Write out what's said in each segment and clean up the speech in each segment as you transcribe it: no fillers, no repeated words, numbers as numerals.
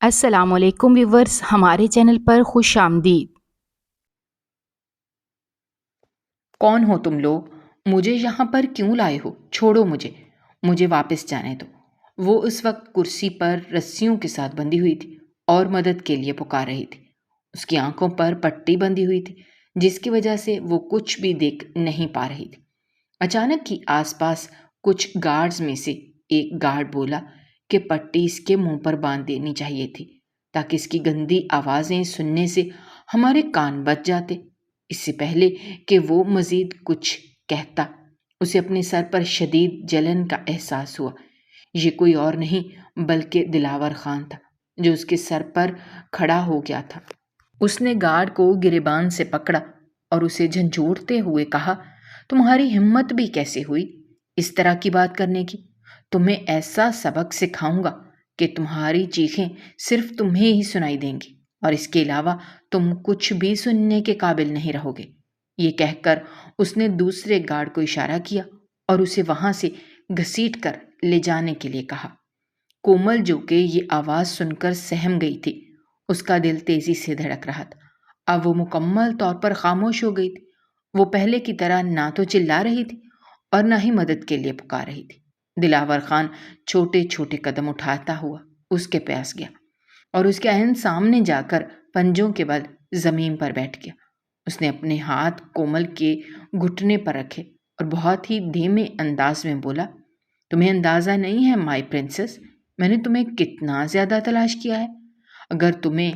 السلام علیکم ویورز، ہمارے چینل پر خوش آمدید۔ کون ہو تم لوگ؟ مجھے یہاں پر کیوں لائے ہو؟ چھوڑو مجھے واپس جانے دو۔ وہ اس وقت کرسی پر رسیوں کے ساتھ بندھی ہوئی تھی اور مدد کے لیے پکار رہی تھی۔ اس کی آنکھوں پر پٹی بندھی ہوئی تھی جس کی وجہ سے وہ کچھ بھی دیکھ نہیں پا رہی تھی۔ اچانک ہی آس پاس کچھ گارڈز میں سے ایک گارڈ بولا کہ پٹی اس کے منہ پر باندھ دینی چاہیے تھی تاکہ اس کی گندی آوازیں سننے سے ہمارے کان بچ جاتے۔ اس سے پہلے کہ وہ مزید کچھ کہتا، اسے اپنے سر پر شدید جلن کا احساس ہوا۔ یہ کوئی اور نہیں بلکہ دلاور خان تھا جو اس کے سر پر کھڑا ہو گیا تھا۔ اس نے گارڈ کو گریبان سے پکڑا اور اسے جھنجھوڑتے ہوئے کہا، تمہاری ہمت بھی کیسے ہوئی اس طرح کی بات کرنے کی؟ تمہیں ایسا سبق سکھاؤں گا کہ تمہاری چیخیں صرف تمہیں ہی سنائی دیں گی اور اس کے علاوہ تم کچھ بھی سننے کے قابل نہیں رہو گے۔ یہ کہہ کر اس نے دوسرے گارڈ کو اشارہ کیا اور اسے وہاں سے گھسیٹ کر لے جانے کے لیے کہا۔ کومل جو کہ یہ آواز سن کر سہم گئی تھی، اس کا دل تیزی سے دھڑک رہا تھا۔ اب وہ مکمل طور پر خاموش ہو گئی تھی۔ وہ پہلے کی طرح نہ تو چلا رہی تھی اور نہ ہی مدد کے لیے پکار رہی تھی۔ دلاور خان چھوٹے چھوٹے قدم اٹھاتا ہوا اس کے پاس گیا اور اس کے عین سامنے جا کر پنجوں کے بل زمین پر بیٹھ گیا۔ اس نے اپنے ہاتھ کومل کے گھٹنے پر رکھے اور بہت ہی دھیمے انداز میں بولا، تمہیں اندازہ نہیں ہے مائی پرنسس، میں نے تمہیں کتنا زیادہ تلاش کیا ہے۔ اگر تمہیں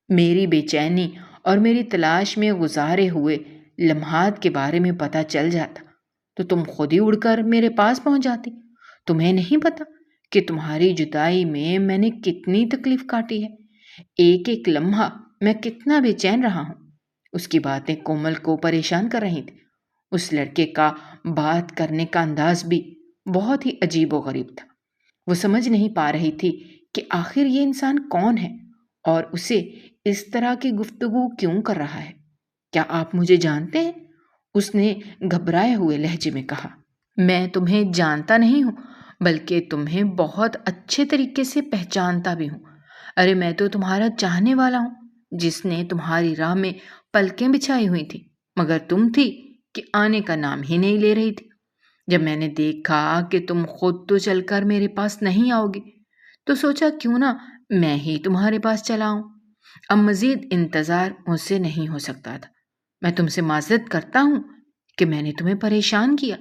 میری بے چینی اور میری تلاش میں گزارے ہوئے لمحات کے بارے میں پتہ چل جاتا تو تم خود ہی اڑ کر میرے پاس پہنچ جاتی۔ تمہیں نہیں پتا کہ تمہاری جدائی میں نے کتنی تکلیف کاٹی ہے، ایک ایک لمحہ میں کتنا بے چین رہا ہوں۔ اس کی باتیں کومل کو پریشان کر رہی تھی۔ اس لڑکے کا بات کرنے کا انداز بھی بہت ہی عجیب و غریب تھا۔ وہ سمجھ نہیں پا رہی تھی کہ آخر یہ انسان کون ہے اور اسے اس طرح کی گفتگو کیوں کر رہا ہے۔ کیا آپ مجھے جانتے ہیں؟ اس نے گھبرائے ہوئے لہجے میں کہا۔ میں تمہیں جانتا نہیں ہوں بلکہ تمہیں بہت اچھے طریقے سے پہچانتا بھی ہوں۔ ارے میں تو تمہارا چاہنے والا ہوں جس نے تمہاری راہ میں پلکیں بچھائی ہوئی تھی، مگر تم تھی کہ آنے کا نام ہی نہیں لے رہی تھی۔ جب میں نے دیکھا کہ تم خود تو چل کر میرے پاس نہیں آؤ گی تو سوچا کیوں نہ میں ہی تمہارے پاس چلا آؤں۔ اب مزید انتظار مجھ سے نہیں ہو سکتا تھا۔ میں تم سے معذرت کرتا ہوں کہ میں نے تمہیں پریشان کیا،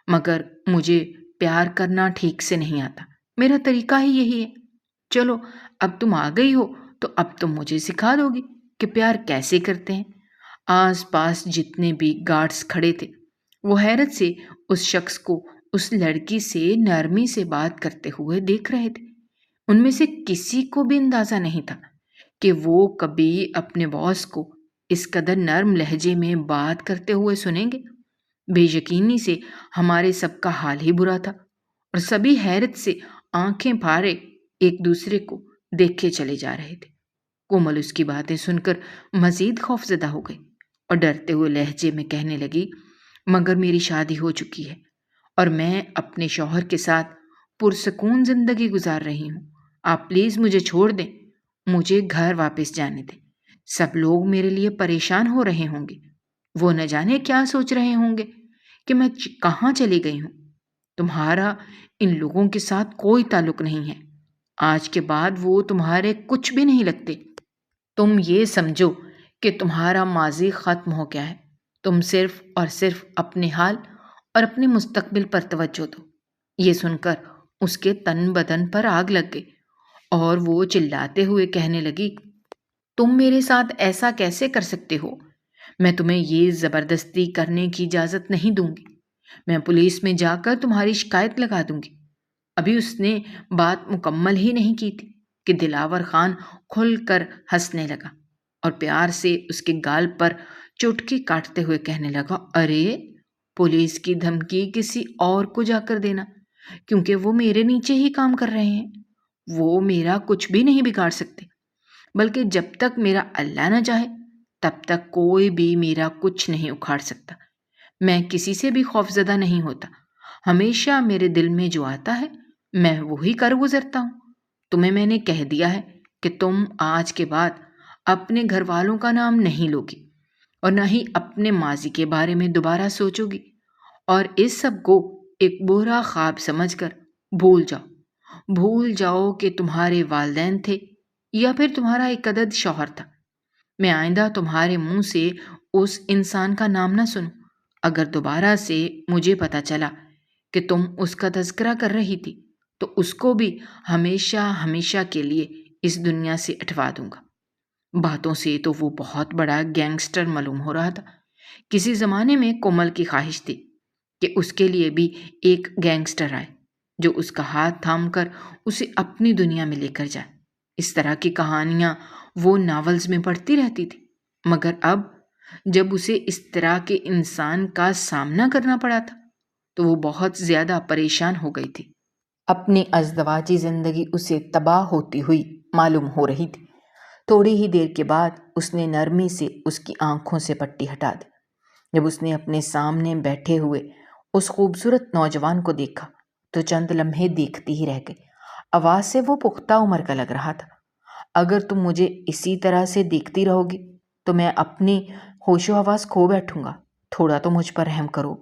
مگر مجھے پیار کرنا ٹھیک سے نہیں آتا۔ میرا طریقہ ہی یہی ہے۔ چلو اب تم آ گئی ہو تو اب تم مجھے سکھا دو گی کہ پیار کیسے کرتے ہیں۔ آس پاس جتنے بھی گارڈز کھڑے تھے وہ حیرت سے اس شخص کو اس لڑکی سے نرمی سے بات کرتے ہوئے دیکھ رہے تھے۔ ان میں سے کسی کو بھی اندازہ نہیں تھا کہ وہ کبھی اپنے باس کو اس قدر نرم لہجے میں بات کرتے ہوئے سنیں گے۔ بے یقینی سے ہمارے سب کا حال ہی برا تھا اور سبھی حیرت سے آنکھیں پھاڑے ایک دوسرے کو دیکھے چلے جا رہے تھے۔ کومل اس کی باتیں سن کر مزید خوفزدہ ہو گئی اور ڈرتے ہوئے لہجے میں کہنے لگی، مگر میری شادی ہو چکی ہے اور میں اپنے شوہر کے ساتھ پرسکون زندگی گزار رہی ہوں۔ آپ پلیز مجھے چھوڑ دیں، مجھے گھر واپس جانے دیں۔ سب لوگ میرے لیے پریشان ہو رہے ہوں گے، وہ نہ جانے کیا سوچ رہے ہوں گے کہ میں کہاں چلی گئی ہوں۔ تمہارا ان لوگوں کے ساتھ کوئی تعلق نہیں ہے، آج کے بعد وہ تمہارے کچھ بھی نہیں لگتے۔ تم یہ سمجھو کہ تمہارا ماضی ختم ہو گیا ہے، تم صرف اور صرف اپنے حال اور اپنے مستقبل پر توجہ دو۔ یہ سن کر اس کے تن بدن پر آگ لگ گئی اور وہ چلاتے ہوئے کہنے لگی، تم میرے ساتھ ایسا کیسے کر سکتے ہو؟ میں تمہیں یہ زبردستی کرنے کی اجازت نہیں دوں گی۔ میں پولیس میں جا کر تمہاری شکایت لگا دوں گی۔ ابھی اس نے بات مکمل ہی نہیں کی تھی کہ دلاور خان کھل کر ہنسنے لگا اور پیار سے اس کے گال پر چٹکی کاٹتے ہوئے کہنے لگا، ارے پولیس کی دھمکی کسی اور کو جا کر دینا، کیونکہ وہ میرے نیچے ہی کام کر رہے ہیں۔ وہ میرا کچھ بھی نہیں بگاڑ سکتے، بلکہ جب تک میرا اللہ نہ چاہے تب تک کوئی بھی میرا کچھ نہیں اکھاڑ سکتا۔ میں کسی سے بھی خوفزدہ نہیں ہوتا، ہمیشہ میرے دل میں جو آتا ہے میں وہی کر گزرتا ہوں۔ تمہیں میں نے کہہ دیا ہے کہ تم آج کے بعد اپنے گھر والوں کا نام نہیں لوگی اور نہ ہی اپنے ماضی کے بارے میں دوبارہ سوچو گی، اور اس سب کو ایک برا خواب سمجھ کر بھول جاؤ کہ تمہارے والدین تھے یا پھر تمہارا ایک عدد شوہر تھا۔ میں آئندہ تمہارے منہ سے اس انسان کا نام نہ سنوں۔ اگر دوبارہ سے مجھے پتہ چلا کہ تم اس کا تذکرہ کر رہی تھی تو اس کو بھی ہمیشہ ہمیشہ کے لیے اس دنیا سے اٹھوا دوں گا۔ باتوں سے تو وہ بہت بڑا گینگسٹر معلوم ہو رہا تھا۔ کسی زمانے میں کومل کی خواہش تھی کہ اس کے لیے بھی ایک گینگسٹر آئے جو اس کا ہاتھ تھام کر اسے اپنی دنیا میں لے کر جائے۔ اس طرح کی کہانیاں وہ ناولز میں پڑھتی رہتی تھی، مگر اب جب اسے اس طرح کے انسان کا سامنا کرنا پڑا تھا تو وہ بہت زیادہ پریشان ہو گئی تھی۔ اپنی ازدواجی زندگی اسے تباہ ہوتی ہوئی معلوم ہو رہی تھی۔ تھوڑی ہی دیر کے بعد اس نے نرمی سے اس کی آنکھوں سے پٹی ہٹا دی۔ جب اس نے اپنے سامنے بیٹھے ہوئے اس خوبصورت نوجوان کو دیکھا تو چند لمحے دیکھتی ہی رہ گئی۔ آواز سے وہ پختہ عمر کا لگ رہا تھا۔ اگر تم مجھے اسی طرح سے دیکھتی رہو گی تو میں اپنی ہوش و حواس کھو بیٹھوں گا۔ تھوڑا تو مجھ پر رحم کرو،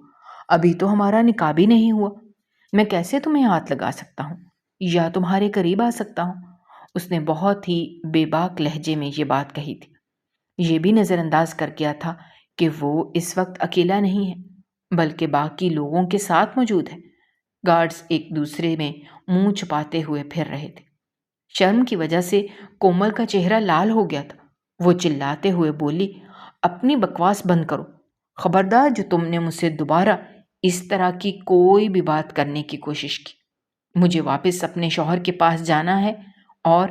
ابھی تو ہمارا نکاح بھی نہیں ہوا۔ میں کیسے تمہیں ہاتھ لگا سکتا ہوں یا تمہارے قریب آ سکتا ہوں؟ اس نے بہت ہی بے باک لہجے میں یہ بات کہی تھی۔ یہ بھی نظر انداز کر گیا تھا کہ وہ اس وقت اکیلا نہیں ہے بلکہ باقی لوگوں کے ساتھ موجود ہے۔ گارڈز ایک دوسرے میں منہ چھپاتے ہوئے پھر رہے تھے۔ شرم کی وجہ سے کومل کا چہرہ لال ہو گیا تھا۔ وہ چلاتے ہوئے بولی، اپنی بکواس بند کرو۔ خبردار جو تم نے مجھ سے دوبارہ اس طرح کی کوئی بھی بات کرنے کی کوشش کی۔ مجھے واپس اپنے شوہر کے پاس جانا ہے۔ اور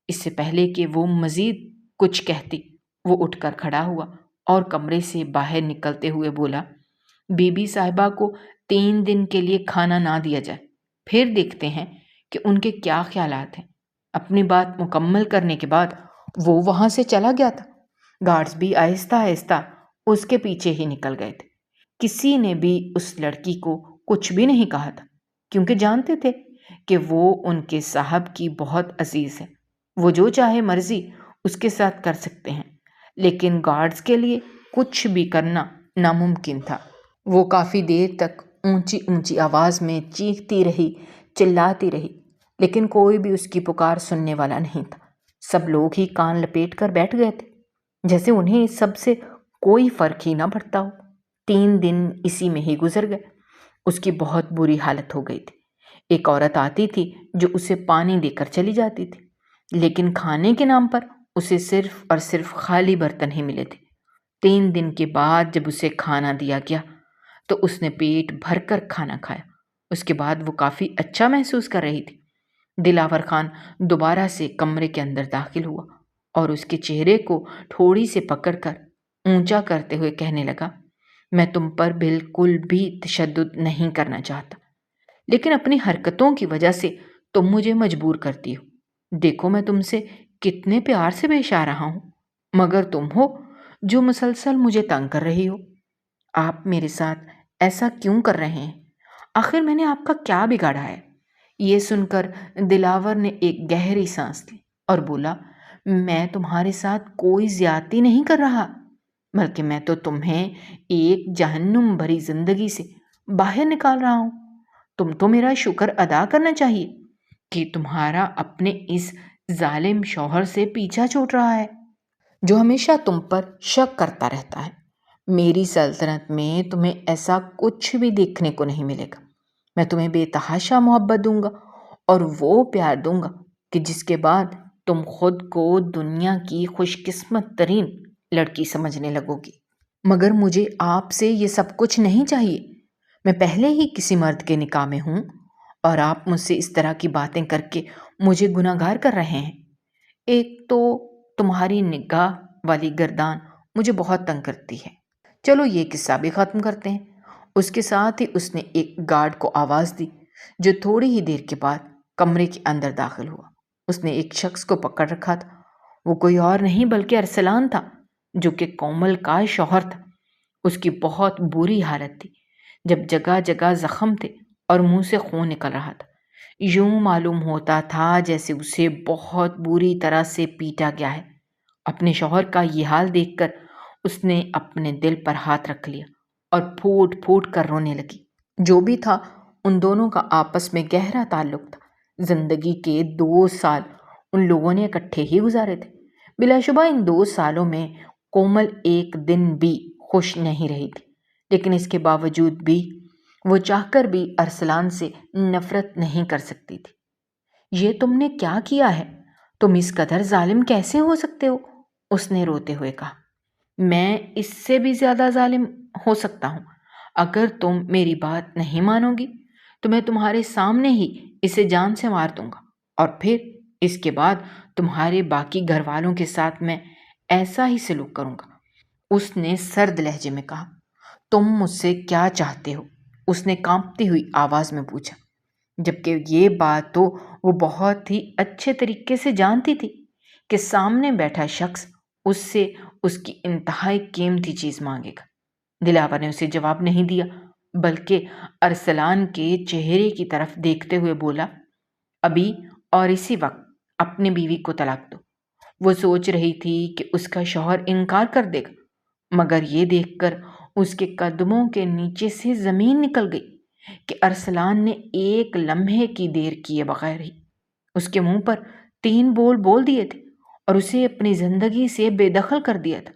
اس سے پہلے کہ وہ مزید کچھ کہتی وہ اٹھ کر کھڑا ہوا اور کمرے سے باہر نکلتے ہوئے بولا، بی بی صاحبہ کو 3 دن کے لیے کھانا نہ دیا جائے، پھر دیکھتے ہیں کہ ان کے کیا خیالات ہیں۔ اپنی بات مکمل کرنے کے بعد وہ وہاں سے چلا گیا تھا۔ گارڈز بھی آہستہ آہستہ اس کے پیچھے ہی نکل گئے تھے۔ کسی نے بھی اس لڑکی کو کچھ بھی نہیں کہا تھا کیونکہ جانتے تھے کہ وہ ان کے صاحب کی بہت عزیز ہے۔ وہ جو چاہے مرضی اس کے ساتھ کر سکتے ہیں، لیکن گارڈز کے لیے کچھ بھی کرنا ناممکن تھا۔ وہ کافی دیر تک اونچی اونچی آواز میں چیختی رہی، چلاتی رہی، لیکن کوئی بھی اس کی پکار سننے والا نہیں تھا۔ سب لوگ ہی کان لپیٹ کر بیٹھ گئے تھے، جیسے انہیں اس سب سے کوئی فرق ہی نہ پڑتا ہو۔ 3 دن اسی میں ہی گزر گئے۔ اس کی بہت بری حالت ہو گئی تھی۔ ایک عورت آتی تھی جو اسے پانی دے کر چلی جاتی تھی، لیکن کھانے کے نام پر اسے صرف اور صرف خالی برتن ہی ملے تھے۔ 3 دن کے بعد جب اسے کھانا دیا گیا تو اس نے پیٹ بھر کر کھانا کھایا۔ اس کے بعد وہ کافی اچھا محسوس کر رہی تھی۔ دلاور خان دوبارہ سے کمرے کے اندر داخل ہوا اور اس کے چہرے کو ٹھوڑی سے پکڑ کر اونچا کرتے ہوئے کہنے لگا، میں تم پر بالکل بھی تشدد نہیں کرنا چاہتا، لیکن اپنی حرکتوں کی وجہ سے تم مجھے مجبور کرتی ہو۔ دیکھو میں تم سے کتنے پیار سے پیش آ رہا ہوں، مگر تم ہو جو مسلسل مجھے تنگ کر رہی ہو۔ آپ میرے ساتھ ایسا کیوں کر رہے ہیں؟ آخر میں نے آپ کا کیا بگاڑا ہے؟ یہ سن کر دلاور نے ایک گہری سانس لی اور بولا، میں تمہارے ساتھ کوئی زیادتی نہیں کر رہا، بلکہ میں تو تمہیں ایک جہنم بھری زندگی سے باہر نکال رہا ہوں۔ تم تو میرا شکر ادا کرنا چاہیے کہ تمہارا اپنے اس ظالم شوہر سے پیچھا چھوٹ رہا ہے جو ہمیشہ تم پر شک کرتا رہتا ہے۔ میری سلطنت میں تمہیں ایسا کچھ بھی دیکھنے کو نہیں ملے گا۔ میں تمہیں بے تحاشا محبت دوں گا اور وہ پیار دوں گا کہ جس کے بعد تم خود کو دنیا کی خوش قسمت ترین لڑکی سمجھنے لگو گی۔ مگر مجھے آپ سے یہ سب کچھ نہیں چاہیے۔ میں پہلے ہی کسی مرد کے نکاح میں ہوں اور آپ مجھ سے اس طرح کی باتیں کر کے مجھے گناہگار کر رہے ہیں۔ ایک تو تمہاری نگاہ والی گردان مجھے بہت تنگ کرتی ہے۔ چلو یہ قصہ بھی ختم کرتے ہیں۔ اس کے ساتھ ہی اس نے ایک گارڈ کو آواز دی جو تھوڑی ہی دیر کے بعد کمرے کے اندر داخل ہوا۔ اس نے ایک شخص کو پکڑ رکھا تھا۔ وہ کوئی اور نہیں بلکہ ارسلان تھا جو کہ کومل کا شوہر تھا۔ اس کی بہت بری حالت تھی، جب جگہ جگہ زخم تھے اور منہ سے خون نکل رہا تھا۔ یوں معلوم ہوتا تھا جیسے اسے بہت بری طرح سے پیٹا گیا ہے۔ اپنے شوہر کا یہ حال دیکھ کر اس نے اپنے دل پر ہاتھ رکھ لیا اور پھوٹ پھوٹ کر رونے لگی۔ جو بھی تھا، ان دونوں کا آپس میں گہرا تعلق تھا۔ زندگی کے 2 سال ان لوگوں نے اکٹھے ہی گزارے تھے۔ بلا شبہ ان 2 سالوں میں کومل ایک دن بھی خوش نہیں رہی تھی، لیکن اس کے باوجود بھی وہ چاہ کر بھی ارسلان سے نفرت نہیں کر سکتی تھی۔ یہ تم نے کیا کیا ہے؟ تم اس قدر ظالم کیسے ہو سکتے ہو؟ اس نے روتے ہوئے کہا۔ میں اس سے بھی زیادہ ظالم ہو سکتا ہوں۔ اگر تم میری بات نہیں مانو گی تو میں تمہارے سامنے ہی اسے جان سے مار دوں گا، اور پھر اس کے بعد تمہارے باقی گھر والوں کے ساتھ میں ایسا ہی سلوک کروں گا۔ اس نے سرد لہجے میں کہا۔ تم مجھ سے کیا چاہتے ہو؟ اس نے کانپتی ہوئی آواز میں پوچھا، جبکہ یہ بات تو وہ بہت ہی اچھے طریقے سے جانتی تھی کہ سامنے بیٹھا شخص اس سے اس کی انتہائی قیمتی چیز مانگے گا۔ دلاور نے اسے جواب نہیں دیا، بلکہ ارسلان کے چہرے کی طرف دیکھتے ہوئے بولا، ابھی اور اسی وقت اپنی بیوی کو طلاق دو۔ وہ سوچ رہی تھی کہ اس کا شوہر انکار کر دے گا، مگر یہ دیکھ کر اس کے قدموں کے نیچے سے زمین نکل گئی کہ ارسلان نے ایک لمحے کی دیر کیے بغیر ہی اس کے منہ پر 3 بول بول دیے تھے اور اسے اپنی زندگی سے بے دخل کر دیا تھا۔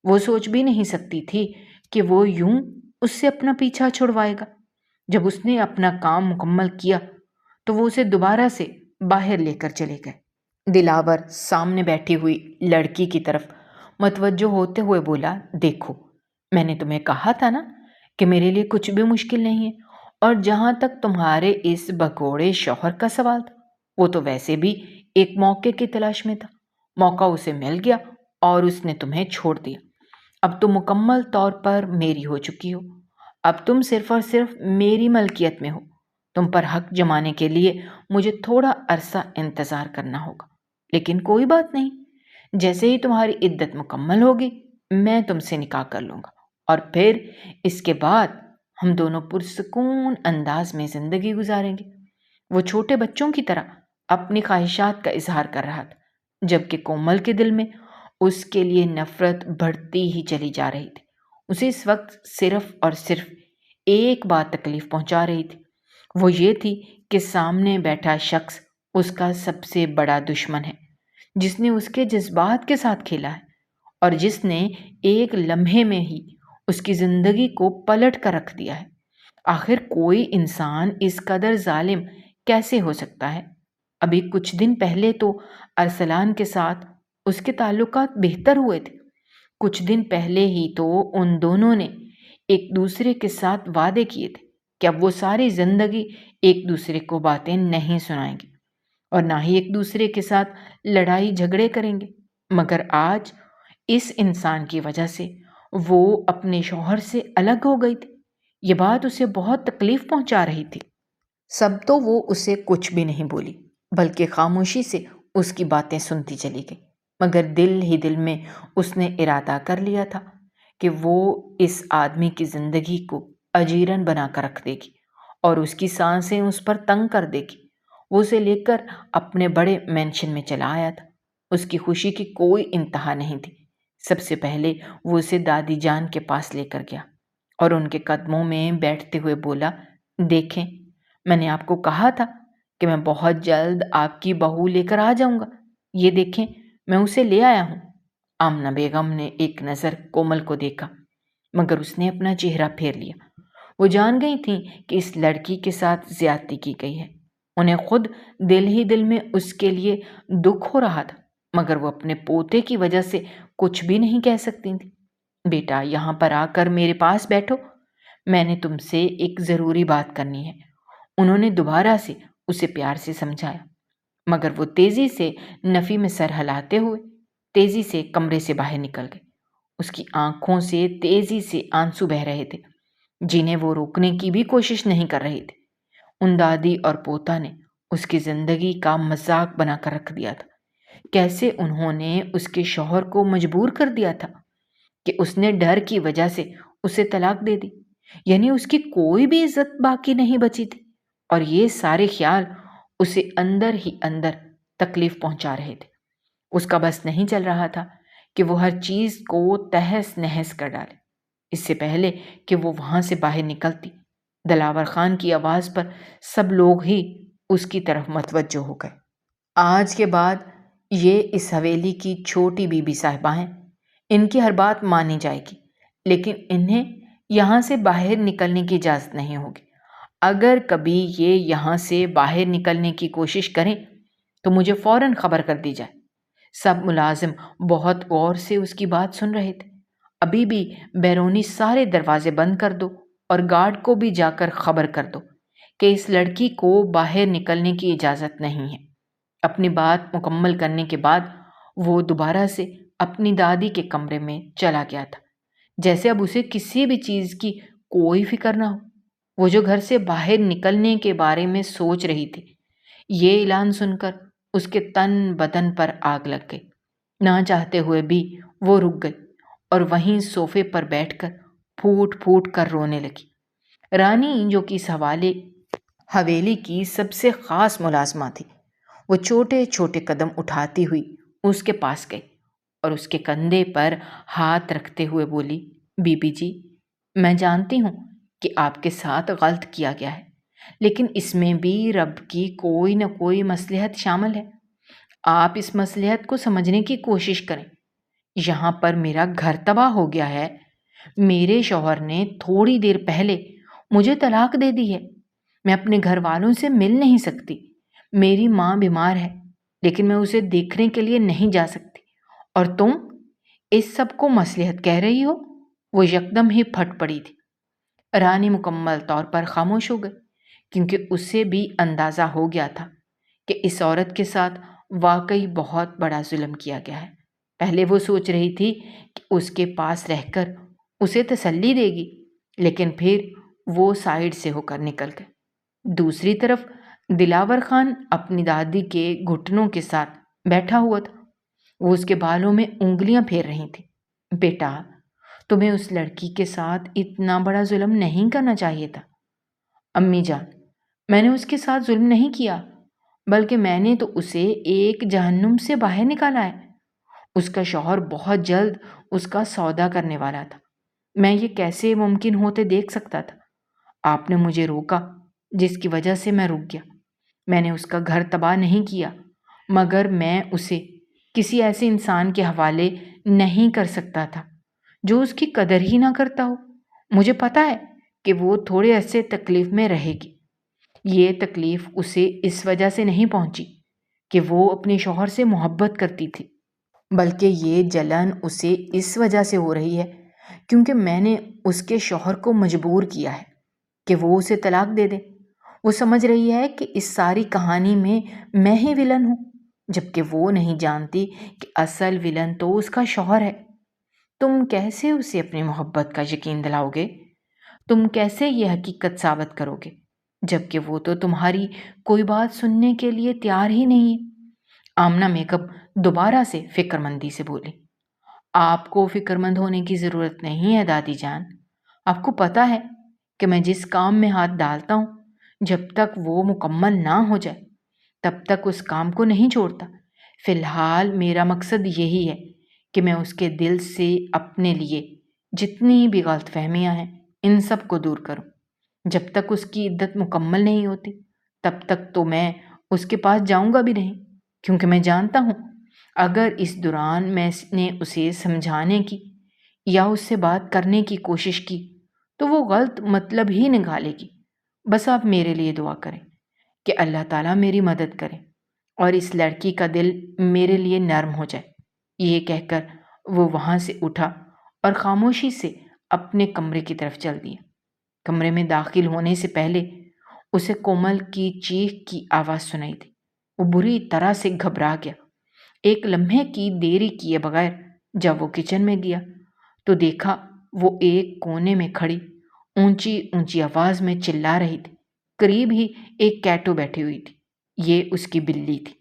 وہ سوچ بھی نہیں سکتی تھی کہ وہ یوں اس سے اپنا پیچھا چھڑوائے گا۔ جب اس نے اپنا کام مکمل کیا تو وہ اسے دوبارہ سے باہر لے کر چلے گئے۔ دلاور سامنے بیٹھی ہوئی لڑکی کی طرف متوجہ ہوتے ہوئے بولا، دیکھو، میں نے تمہیں کہا تھا نا کہ میرے لیے کچھ بھی مشکل نہیں ہے، اور جہاں تک تمہارے اس بگوڑے شوہر کا سوال تھا، وہ تو ویسے بھی ایک موقع کی تلاش میں تھا۔ موقع اسے مل گیا اور اس نے تمہیں چھوڑ دیا۔ اب تم مکمل طور پر میری ہو چکی ہو۔ اب تم صرف اور صرف میری ملکیت میں ہو۔ تم پر حق جمانے کے لیے مجھے تھوڑا عرصہ انتظار کرنا ہوگا، لیکن کوئی بات نہیں، جیسے ہی تمہاری عدت مکمل ہوگی میں تم سے نکاح کر لوں گا، اور پھر اس کے بعد ہم دونوں پرسکون انداز میں زندگی گزاریں گے۔ وہ چھوٹے بچوں کی طرح اپنی خواہشات کا اظہار کر رہا تھا، جبکہ کومل کے دل میں اس کے لیے نفرت بڑھتی ہی چلی جا رہی تھی۔ اسے اس وقت صرف اور صرف ایک بات تکلیف پہنچا رہی تھی، وہ یہ تھی کہ سامنے بیٹھا شخص اس کا سب سے بڑا دشمن ہے، جس نے اس کے جذبات کے ساتھ کھیلا ہے اور جس نے ایک لمحے میں ہی اس کی زندگی کو پلٹ کر رکھ دیا ہے۔ آخر کوئی انسان اس قدر ظالم کیسے ہو سکتا ہے؟ ابھی کچھ دن پہلے تو ارسلان کے ساتھ اس کے تعلقات بہتر ہوئے تھے۔ کچھ دن پہلے ہی تو ان دونوں نے ایک دوسرے کے ساتھ وعدے کیے تھے کہ اب وہ ساری زندگی ایک دوسرے کو باتیں نہیں سنائیں گے اور نہ ہی ایک دوسرے کے ساتھ لڑائی جھگڑے کریں گے، مگر آج اس انسان کی وجہ سے وہ اپنے شوہر سے الگ ہو گئی تھی۔ یہ بات اسے بہت تکلیف پہنچا رہی تھی۔ سب تو وہ اسے کچھ بھی نہیں بولی، بلکہ خاموشی سے اس کی باتیں سنتی چلی گئی، مگر دل ہی دل میں اس نے ارادہ کر لیا تھا کہ وہ اس آدمی کی زندگی کو اجیرن بنا کر رکھ دے گی اور اس کی سانسیں اس پر تنگ کر دے گی۔ وہ اسے لے کر اپنے بڑے مینشن میں چلا آیا تھا۔ اس کی خوشی کی کوئی انتہا نہیں تھی۔ سب سے پہلے وہ اسے دادی جان کے پاس لے کر گیا اور ان کے قدموں میں بیٹھتے ہوئے بولا، دیکھیں، میں نے آپ کو کہا تھا کہ میں بہت جلد آپ کی بہو لے کر آ جاؤں گا۔ یہ دیکھیں، میں اسے لے آیا ہوں۔ آمنہ بیگم نے ایک نظر کومل کو دیکھا، مگر اس نے اپنا چہرہ پھیر لیا۔ وہ جان گئی تھیں کہ اس لڑکی کے ساتھ زیادتی کی گئی ہے۔ انہیں خود دل ہی دل میں اس کے لیے دکھ ہو رہا تھا، مگر وہ اپنے پوتے کی وجہ سے کچھ بھی نہیں کہہ سکتی تھی۔ بیٹا، یہاں پر آ کر میرے پاس بیٹھو، میں نے تم سے ایک ضروری بات کرنی ہے۔ انہوں نے دوبارہ سے اسے پیار سے سمجھایا، مگر وہ تیزی سے نفی میں سر ہلاتے ہوئے تیزی سے کمرے سے باہر نکل گئے۔ اس کی آنکھوں سے تیزی سے آنسو بہہ رہے تھے، جنہیں وہ روکنے کی بھی کوشش نہیں کر رہی تھی۔ ان دادی اور پوتا نے اس کی زندگی کا مذاق بنا کر رکھ دیا تھا۔ کیسے انہوں نے اس کے شوہر کو مجبور کر دیا تھا کہ اس نے ڈر کی وجہ سے اسے طلاق دے دی، یعنی اس کی کوئی بھی عزت باقی نہیں بچی تھی، اور یہ سارے خیال اسے اندر ہی اندر تکلیف پہنچا رہے تھے۔ اس کا بس نہیں چل رہا تھا کہ وہ ہر چیز کو تہس نہس کر ڈالے۔ اس سے پہلے کہ وہ وہاں سے باہر نکلتی، دلاور خان کی آواز پر سب لوگ ہی اس کی طرف متوجہ ہو گئے۔ آج کے بعد یہ اس حویلی کی چھوٹی بی بی صاحبہ ہیں، ان کی ہر بات مانی جائے گی، لیکن انہیں یہاں سے باہر نکلنے کی اجازت نہیں ہوگی۔ اگر کبھی یہ یہاں سے باہر نکلنے کی کوشش کریں تو مجھے فوراً خبر کر دی جائے۔ سب ملازم بہت غور سے اس کی بات سن رہے تھے۔ ابھی بھی بیرونی سارے دروازے بند کر دو اور گارڈ کو بھی جا کر خبر کر دو کہ اس لڑکی کو باہر نکلنے کی اجازت نہیں ہے۔ اپنی بات مکمل کرنے کے بعد وہ دوبارہ سے اپنی دادی کے کمرے میں چلا گیا تھا، جیسے اب اسے کسی بھی چیز کی کوئی فکر نہ ہو۔ وہ جو گھر سے باہر نکلنے کے بارے میں سوچ رہی تھی، یہ اعلان سن کر اس کے تن بدن پر آگ لگ گئی۔ نہ چاہتے ہوئے بھی وہ رک گئی اور وہیں صوفے پر بیٹھ کر پھوٹ پھوٹ کر رونے لگی۔ رانی، جو کہ اس حویلی کی سب سے خاص ملازمہ تھی، وہ چھوٹے چھوٹے قدم اٹھاتی ہوئی اس کے پاس گئی اور اس کے کندھے پر ہاتھ رکھتے ہوئے بولی، بی بی جی، میں جانتی ہوں کہ آپ کے ساتھ غلط کیا گیا ہے، لیکن اس میں بھی رب کی کوئی نہ کوئی مصلحت شامل ہے۔ آپ اس مصلحت کو سمجھنے کی کوشش کریں۔ یہاں پر میرا گھر تباہ ہو گیا ہے۔ میرے شوہر نے تھوڑی دیر پہلے مجھے طلاق دے دی ہے۔ میں اپنے گھر والوں سے مل نہیں سکتی۔ میری ماں بیمار ہے، لیکن میں اسے دیکھنے کے لیے نہیں جا سکتی، اور تم اس سب کو مصلحت کہہ رہی ہو؟ وہ یکدم ہی پھٹ پڑی تھی۔ رانی مکمل طور پر خاموش ہو گئی، کیونکہ اسے بھی اندازہ ہو گیا تھا کہ اس عورت کے ساتھ واقعی بہت بڑا ظلم کیا گیا ہے۔ پہلے وہ سوچ رہی تھی کہ اس کے پاس رہ کر اسے تسلی دے گی، لیکن پھر وہ سائیڈ سے ہو کر نکل گئے۔ دوسری طرف دلاور خان اپنی دادی کے گھٹنوں کے ساتھ بیٹھا ہوا تھا۔ وہ اس کے بالوں میں انگلیاں پھیر رہی تھی۔ بیٹا، تمہیں اس لڑکی کے ساتھ اتنا بڑا ظلم نہیں کرنا چاہیے تھا۔ امی جان، میں نے اس کے ساتھ ظلم نہیں کیا، بلکہ میں نے تو اسے ایک جہنم سے باہر نکالا ہے۔ اس کا شوہر بہت جلد اس کا سودا کرنے والا تھا۔ میں یہ کیسے ممکن ہوتے دیکھ سکتا تھا؟ آپ نے مجھے روکا، جس کی وجہ سے میں رک گیا۔ میں نے اس کا گھر تباہ نہیں کیا، مگر میں اسے کسی ایسے انسان کے حوالے نہیں کر سکتا تھا جو اس کی قدر ہی نہ کرتا ہو۔ مجھے پتا ہے کہ وہ تھوڑے عرصے تکلیف میں رہے گی۔ یہ تکلیف اسے اس وجہ سے نہیں پہنچی کہ وہ اپنے شوہر سے محبت کرتی تھی، بلکہ یہ جلن اسے اس وجہ سے ہو رہی ہے کیونکہ میں نے اس کے شوہر کو مجبور کیا ہے کہ وہ اسے طلاق دے دے۔ وہ سمجھ رہی ہے کہ اس ساری کہانی میں ہی ولن ہوں، جبکہ وہ نہیں جانتی کہ اصل ولن تو اس کا شوہر ہے۔ تم کیسے اسے اپنی محبت کا یقین دلاؤ گے؟ تم کیسے یہ حقیقت ثابت کرو گے، جبکہ وہ تو تمہاری کوئی بات سننے کے لیے تیار ہی نہیں ہے؟ آمنہ میکپ دوبارہ سے فکر مندی سے بولی، آپ کو فکر مند ہونے کی ضرورت نہیں ہے دادی جان۔ آپ کو پتا ہے کہ میں جس کام میں ہاتھ ڈالتا ہوں، جب تک وہ مکمل نہ ہو جائے تب تک اس کام کو نہیں چھوڑتا۔ فی الحال میرا مقصد یہی ہے کہ میں اس کے دل سے اپنے لیے جتنی بھی غلط فہمیاں ہیں ان سب کو دور کروں۔ جب تک اس کی عدت مکمل نہیں ہوتی تب تک تو میں اس کے پاس جاؤں گا بھی نہیں، کیونکہ میں جانتا ہوں اگر اس دوران میں نے اسے سمجھانے کی یا اس سے بات کرنے کی کوشش کی تو وہ غلط مطلب ہی نکالے گی۔ بس آپ میرے لیے دعا کریں کہ اللہ تعالیٰ میری مدد کرے اور اس لڑکی کا دل میرے لیے نرم ہو جائے۔ یہ کہہ کر وہ وہاں سے اٹھا اور خاموشی سے اپنے کمرے کی طرف چل دیا۔ کمرے میں داخل ہونے سے پہلے اسے کومل کی چیخ کی آواز سنائی دی۔ وہ بری طرح سے گھبرا گیا۔ ایک لمحے کی دیری کیے بغیر جب وہ کچن میں گیا تو دیکھا وہ ایک کونے میں کھڑی اونچی اونچی آواز میں چلا رہی تھی۔ قریب ہی ایک کیٹو بیٹھی ہوئی تھی، یہ اس کی بلی تھی۔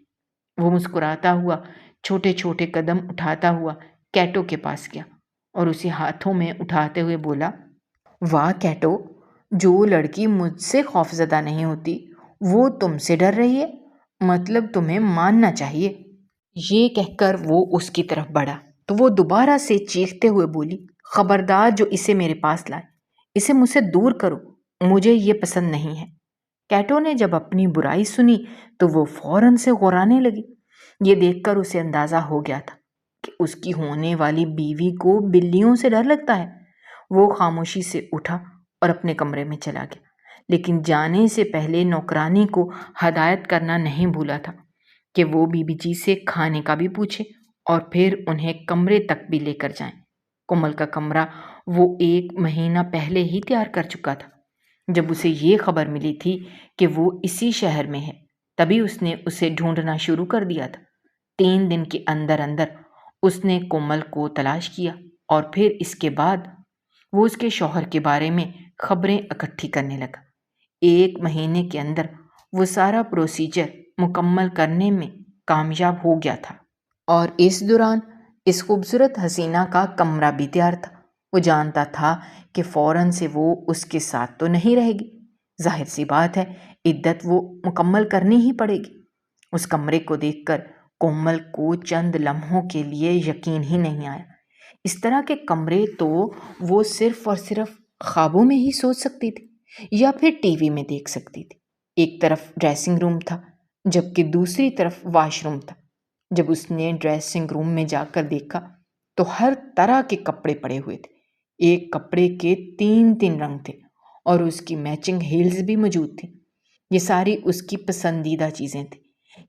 وہ مسکراتا ہوا چھوٹے چھوٹے قدم اٹھاتا ہوا کیٹو کے پاس گیا اور اسے ہاتھوں میں اٹھاتے ہوئے بولا، واہ کیٹو، جو لڑکی مجھ سے خوفزدہ نہیں ہوتی وہ تم سے ڈر رہی ہے۔ مطلب تمہیں ماننا چاہیے۔ یہ کہہ کر وہ اس کی طرف بڑھا تو وہ دوبارہ سے چیختے ہوئے بولی، خبردار جو اسے میرے پاس لائے، اسے مجھ سے دور کرو، مجھے یہ پسند نہیں ہے۔ کیٹو نے جب اپنی برائی سنی تو وہ فوراً سے غرانے لگی۔ یہ دیکھ کر اسے اندازہ ہو گیا تھا کہ اس کی ہونے والی بیوی کو بلیوں سے ڈر لگتا ہے۔ وہ خاموشی سے اٹھا اور اپنے کمرے میں چلا گیا، لیکن جانے سے پہلے نوکرانی کو ہدایت کرنا نہیں بھولا تھا کہ وہ بی بی جی سے کھانے کا بھی پوچھے اور پھر انہیں کمرے تک بھی لے کر جائیں۔ کومل کا کمرہ وہ 1 مہینہ پہلے ہی تیار کر چکا تھا۔ جب اسے یہ خبر ملی تھی کہ وہ اسی شہر میں ہے، تبھی اس نے اسے ڈھونڈنا شروع کر دیا تھا۔ 3 دن کے اندر اندر اس نے کومل کو تلاش کیا اور پھر اس کے بعد وہ اس کے شوہر کے بارے میں خبریں اکٹھی کرنے لگا۔ 1 مہینے کے اندر وہ سارا پروسیجر مکمل کرنے میں کامیاب ہو گیا تھا، اور اس دوران اس خوبصورت حسینہ کا کمرہ بھی تیار تھا۔ وہ جانتا تھا کہ فوراً سے وہ اس کے ساتھ تو نہیں رہے گی، ظاہر سی بات ہے عدت وہ مکمل کرنی ہی پڑے گی۔ اس کمرے کو دیکھ کر کومل کو چند لمحوں کے لیے یقین ہی نہیں آیا۔ اس طرح کے کمرے تو وہ صرف اور صرف خوابوں میں ہی سوچ سکتی تھی یا پھر ٹی وی میں دیکھ سکتی تھی۔ ایک طرف ڈریسنگ روم تھا جبکہ دوسری طرف واش روم تھا۔ جب اس نے ڈریسنگ روم میں جا کر دیکھا تو ہر طرح کے کپڑے پڑے ہوئے تھے۔ ایک کپڑے کے 3 رنگ تھے اور اس کی میچنگ ہیلز بھی موجود تھیں۔ یہ ساری اس کی پسندیدہ چیزیں تھیں۔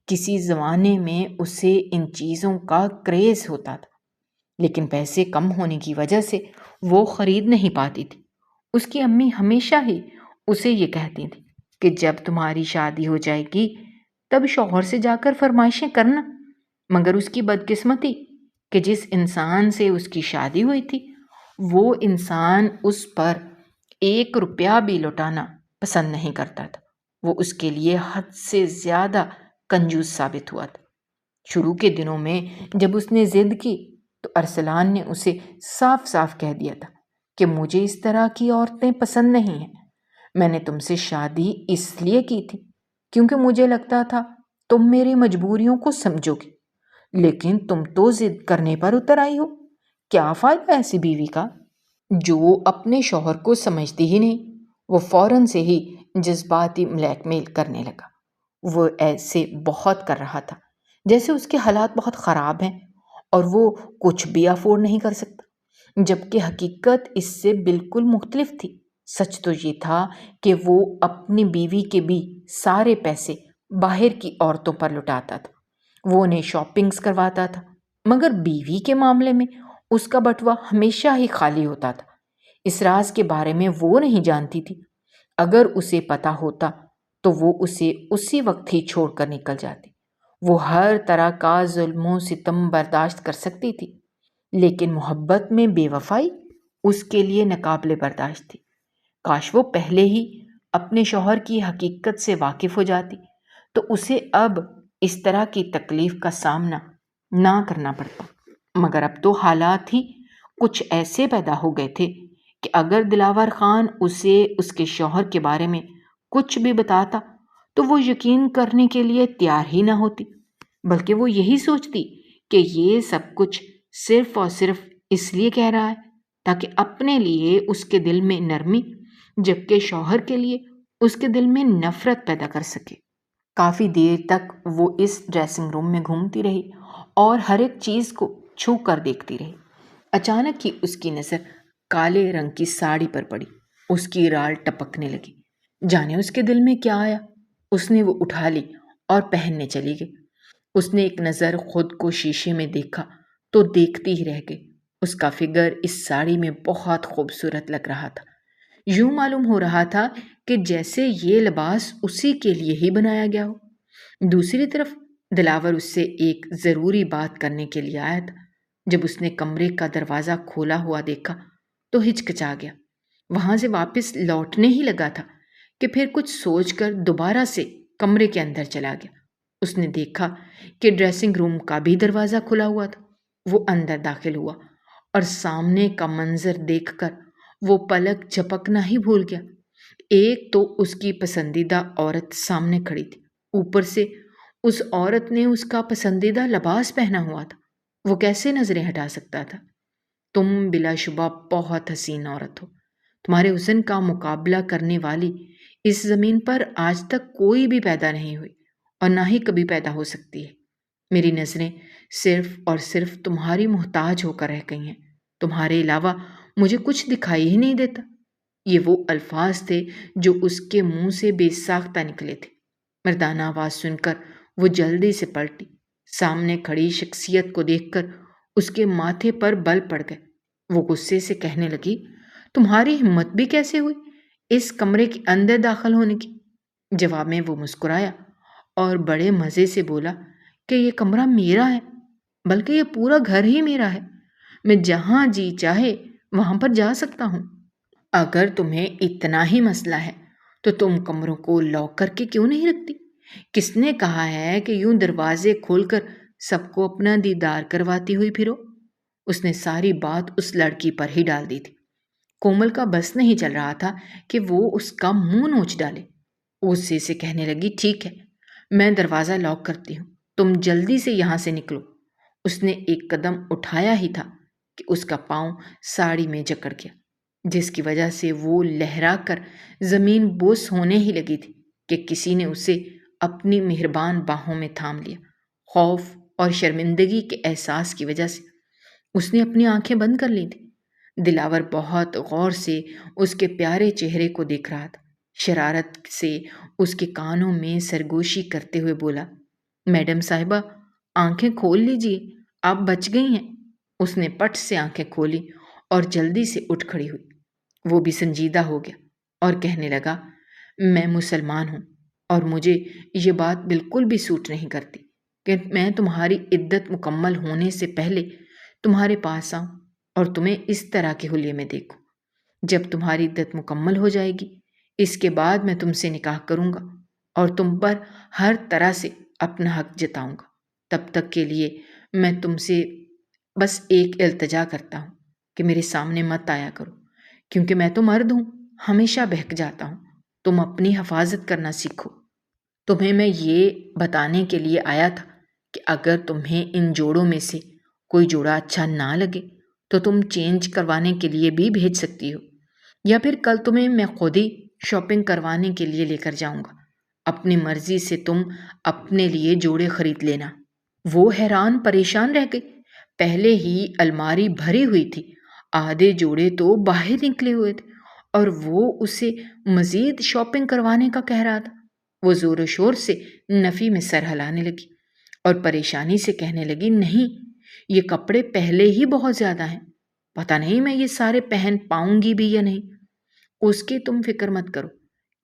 کسی زمانے میں اسے ان چیزوں کا کریز ہوتا تھا، لیکن پیسے کم ہونے کی وجہ سے وہ خرید نہیں پاتی تھی۔ اس کی امی ہمیشہ ہی اسے یہ کہتی تھی کہ جب تمہاری شادی ہو جائے گی تب شوہر سے جا کر فرمائشیں کرنا، مگر اس کی بدقسمتی کہ جس انسان سے اس کی شادی ہوئی تھی وہ انسان اس پر 1 روپیہ بھی لوٹانا پسند نہیں کرتا تھا۔ وہ اس کے لیے حد سے زیادہ کنجوس ثابت ہوا تھا۔ شروع کے دنوں میں جب اس نے ضد کی تو ارسلان نے اسے صاف صاف کہہ دیا تھا کہ مجھے اس طرح کی عورتیں پسند نہیں ہیں۔ میں نے تم سے شادی اس لیے کی تھی کیونکہ مجھے لگتا تھا تم میری مجبوریوں کو سمجھو گے، لیکن تم تو ضد کرنے پر اتر آئی ہو۔ کیا فائدہ ایسی بیوی کا جو اپنے شوہر کو سمجھتی ہی نہیں؟ وہ فوراً سے ہی جذباتی بلیک میل کرنے لگا۔ وہ ایسے بہت کر رہا تھا جیسے اس کے حالات بہت خراب ہیں اور وہ کچھ بھی افورڈ نہیں کر سکتا، جبکہ حقیقت اس سے بالکل مختلف تھی۔ سچ تو یہ تھا کہ وہ اپنی بیوی کے بھی سارے پیسے باہر کی عورتوں پر لٹاتا تھا۔ وہ انہیں شاپنگز کرواتا تھا، مگر بیوی کے معاملے میں اس کا بٹوا ہمیشہ ہی خالی ہوتا تھا۔ اس راز کے بارے میں وہ نہیں جانتی تھی۔ اگر اسے پتہ ہوتا تو وہ اسے اسی وقت ہی چھوڑ کر نکل جاتی۔ وہ ہر طرح کا ظلم و ستم برداشت کر سکتی تھی، لیکن محبت میں بے وفائی اس کے لیے ناقابل برداشت تھی۔ کاش وہ پہلے ہی اپنے شوہر کی حقیقت سے واقف ہو جاتی تو اسے اب اس طرح کی تکلیف کا سامنا نہ کرنا پڑتا، مگر اب تو حالات ہی کچھ ایسے پیدا ہو گئے تھے کہ اگر دلاور خان اسے اس کے شوہر کے بارے میں کچھ بھی بتاتا تو وہ یقین کرنے کے لیے تیار ہی نہ ہوتی، بلکہ وہ یہی سوچتی کہ یہ سب کچھ صرف اور صرف اس لیے کہہ رہا ہے تاکہ اپنے لیے اس کے دل میں نرمی، جبکہ شوہر کے لیے اس کے دل میں نفرت پیدا کر سکے۔ کافی دیر تک وہ اس ڈریسنگ روم میں گھومتی رہی اور ہر ایک چیز کو چھو کر دیکھتی رہی۔ اچانک ہی اس کی نظر کالے رنگ کی ساڑی پر پڑی۔ اس کی رال ٹپکنے لگی۔ جانے اس کے دل میں کیا آیا، اس نے وہ اٹھا لی اور پہننے چلی گئی۔ اس نے ایک نظر خود کو شیشے میں دیکھا تو دیکھتی ہی رہ گئی۔ اس کا فگر اس ساڑی میں بہت خوبصورت لگ رہا تھا۔ یوں معلوم ہو رہا تھا کہ جیسے یہ لباس اسی کے لیے ہی بنایا گیا ہو۔ دوسری طرف دلاور اس سے ایک ضروری بات کرنے کے لیے آیا تھا۔ جب اس نے کمرے کا دروازہ کھولا ہوا دیکھا تو ہچکچا گیا۔ وہاں سے واپس لوٹنے ہی لگا تھا کہ پھر کچھ سوچ کر دوبارہ سے کمرے کے اندر چلا گیا۔ اس نے دیکھا کہ ڈریسنگ روم کا بھی دروازہ کھلا ہوا تھا۔ وہ اندر داخل ہوا اور سامنے کا منظر دیکھ کر وہ پلک جھپکنا ہی بھول گیا۔ ایک تو اس کی پسندیدہ عورت سامنے کھڑی تھی، اوپر سے اس عورت نے اس کا پسندیدہ لباس پہنا ہوا تھا، وہ کیسے نظریں ہٹا سکتا تھا؟ تم بلا شبہ بہت حسین عورت ہو، تمہارے حسن کا مقابلہ کرنے والی اس زمین پر آج تک کوئی بھی پیدا نہیں ہوئی اور نہ ہی کبھی پیدا ہو سکتی ہے۔ میری نظریں صرف اور صرف تمہاری محتاج ہو کر رہ گئی ہیں، تمہارے علاوہ مجھے کچھ دکھائی ہی نہیں دیتا۔ یہ وہ الفاظ تھے جو اس کے منہ سے بے ساختہ نکلے تھے۔ مردانہ آواز سن کر وہ جلدی سے پلٹی، سامنے کھڑی شخصیت کو دیکھ کر اس کے ماتھے پر بل پڑ گئے۔ وہ غصے سے کہنے لگی، تمہاری ہمت بھی کیسے ہوئی اس کمرے کے اندر داخل ہونے کی؟ جواب میں وہ مسکرایا اور بڑے مزے سے بولا کہ یہ کمرہ میرا ہے، بلکہ یہ پورا گھر ہی میرا ہے، میں جہاں جی چاہے وہاں پر جا سکتا ہوں۔ اگر تمہیں اتنا ہی مسئلہ ہے تو تم کمروں کو لاک کر کے کیوں نہیں رکھتی؟ کس نے کہا ہے کہ یوں دروازے کھول کر سب کو اپنا دیدار کرواتی ہوئی پھرو؟ اس نے ساری بات اس لڑکی پر ہی ڈال دی تھی۔ کومل کا بس نہیں چل رہا تھا کہ وہ اس کا منہ نوچ ڈالے۔ غصے سے کہنے لگی، ٹھیک ہے، میں دروازہ لاک کرتی ہوں، تم جلدی سے یہاں سے نکلو۔ اس نے ایک قدم اٹھایا ہی تھا کہ اس کا پاؤں ساڑی میں جکڑ گیا، جس کی وجہ سے وہ لہرا کر زمین بوس ہونے ہی لگی تھی کہ کسی نے اسے اپنی مہربان باہوں میں تھام لیا۔ خوف اور شرمندگی کے احساس کی وجہ سے اس نے اپنی آنکھیں بند کر لی تھی۔ دلاور بہت غور سے اس کے پیارے چہرے کو دیکھ رہا تھا، شرارت سے اس کے کانوں میں سرگوشی کرتے ہوئے بولا، میڈم صاحبہ آنکھیں کھول لیجئے، آپ بچ گئی ہیں۔ اس نے پٹ سے آنکھیں کھولی اور جلدی سے اٹھ کھڑی ہوئی۔ وہ بھی سنجیدہ ہو گیا اور کہنے لگا، میں مسلمان ہوں اور مجھے یہ بات بالکل بھی سوٹ نہیں کرتی کہ میں تمہاری عدت مکمل ہونے سے پہلے تمہارے پاس آؤں اور تمہیں اس طرح کے حلیے میں دیکھوں۔ جب تمہاری عدت مکمل ہو جائے گی، اس کے بعد میں تم سے نکاح کروں گا اور تم پر ہر طرح سے اپنا حق جتاؤں گا۔ تب تک کے لیے میں تم سے بس ایک التجا کرتا ہوں کہ میرے سامنے مت آیا کرو، کیونکہ میں تو مرد ہوں، ہمیشہ بہک جاتا ہوں۔ تم اپنی حفاظت کرنا سیکھو۔ تمہیں میں یہ بتانے کے لیے آیا تھا کہ اگر تمہیں ان جوڑوں میں سے کوئی جوڑا اچھا نہ لگے تو تم چینج کروانے کے لیے بھی بھیج سکتی ہو، یا پھر کل تمہیں میں خود ہی شاپنگ کروانے کے لیے لے کر جاؤں گا۔ اپنی مرضی سے تم اپنے لیے جوڑے خرید لینا۔ وہ حیران پریشان رہ گئی۔ پہلے ہی الماری بھری ہوئی تھی، آدھے جوڑے تو باہر نکلے ہوئے تھے اور وہ اسے مزید شاپنگ کروانے کا کہہ رہا تھا۔ وہ زور و شور سے نفی میں سر ہلانے لگی اور پریشانی سے کہنے لگی، نہیں، یہ کپڑے پہلے ہی بہت زیادہ ہیں، پتہ نہیں میں یہ سارے پہن پاؤں گی بھی یا نہیں۔ اس کی تم فکر مت کرو،